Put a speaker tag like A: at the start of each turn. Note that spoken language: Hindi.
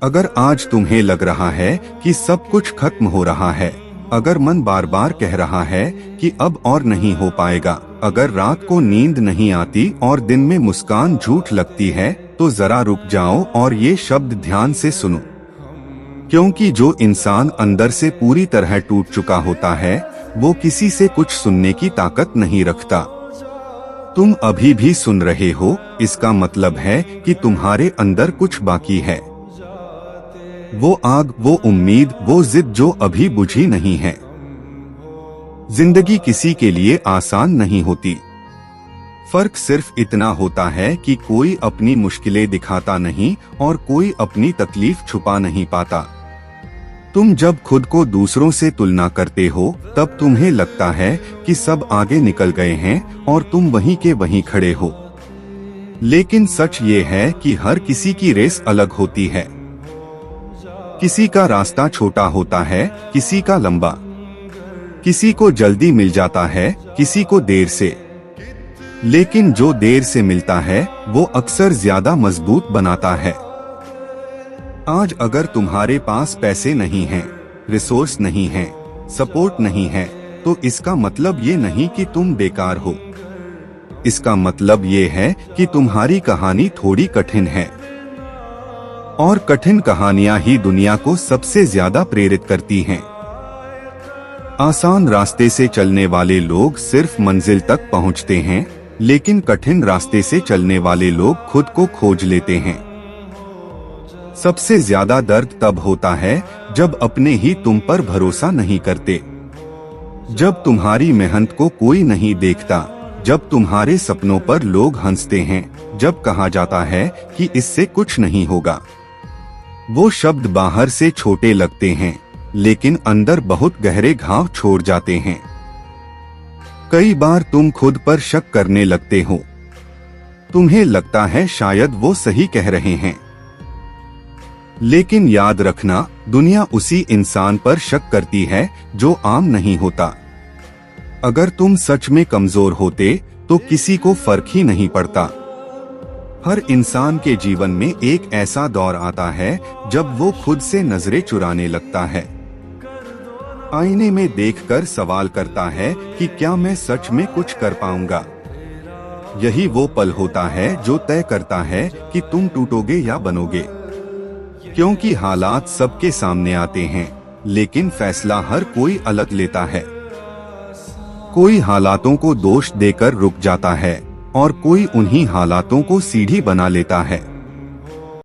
A: अगर आज तुम्हें लग रहा है कि सब कुछ खत्म हो रहा है, अगर मन बार बार कह रहा है कि अब और नहीं हो पाएगा, अगर रात को नींद नहीं आती और दिन में मुस्कान झूठ लगती है, तो जरा रुक जाओ और ये शब्द ध्यान से सुनो। क्योंकि जो इंसान अंदर से पूरी तरह टूट चुका होता है, वो किसी से कुछ सुनने की ताकत नहीं रखता। तुम अभी भी सुन रहे हो, इसका मतलब है कि तुम्हारे अंदर कुछ बाकी है। वो आग, वो उम्मीद, वो जिद जो अभी बुझी नहीं है। जिंदगी किसी के लिए आसान नहीं होती। फर्क सिर्फ इतना होता है कि कोई अपनी मुश्किलें दिखाता नहीं और कोई अपनी तकलीफ छुपा नहीं पाता। तुम जब खुद को दूसरों से तुलना करते हो, तब तुम्हें लगता है कि सब आगे निकल गए हैं और तुम वहीं के वहीं खड़े हो। लेकिन सच ये है कि हर किसी की रेस अलग होती है। किसी का रास्ता छोटा होता है, किसी का लंबा। किसी को जल्दी मिल जाता है, किसी को देर से। लेकिन जो देर से मिलता है, वो अक्सर ज्यादा मजबूत बनाता है। आज अगर तुम्हारे पास पैसे नहीं हैं, रिसोर्स नहीं हैं, सपोर्ट नहीं है, तो इसका मतलब ये नहीं कि तुम बेकार हो। इसका मतलब ये है कि तुम्हारी कहानी थोड़ी कठिन है। और कठिन कहानियां ही दुनिया को सबसे ज्यादा प्रेरित करती हैं। आसान रास्ते से चलने वाले लोग सिर्फ मंजिल तक पहुंचते हैं, लेकिन कठिन रास्ते से चलने वाले लोग खुद को खोज लेते हैं। सबसे ज्यादा दर्द तब होता है जब अपने ही तुम पर भरोसा नहीं करते, जब तुम्हारी मेहनत को कोई नहीं देखता, जब तुम्हारे सपनों पर लोग हंसते हैं, जब कहा जाता है कि इससे कुछ नहीं होगा। वो शब्द बाहर से छोटे लगते हैं, लेकिन अंदर बहुत गहरे घाव छोड़ जाते हैं। कई बार तुम खुद पर शक करने लगते हो। तुम्हें लगता है शायद वो सही कह रहे हैं। लेकिन याद रखना, दुनिया उसी इंसान पर शक करती है जो आम नहीं होता। अगर तुम सच में कमजोर होते तो किसी को फर्क ही नहीं पड़ता। हर इंसान के जीवन में एक ऐसा दौर आता है जब वो खुद से नजरें चुराने लगता है। आईने में देखकर सवाल करता है कि क्या मैं सच में कुछ कर पाऊंगा। यही वो पल होता है जो तय करता है कि तुम टूटोगे या बनोगे। क्योंकि हालात सबके सामने आते हैं, लेकिन फैसला हर कोई अलग लेता है। कोई हालातों को दोष देकर रुक जाता है और कोई उन्हीं हालातों को सीढ़ी बना लेता है।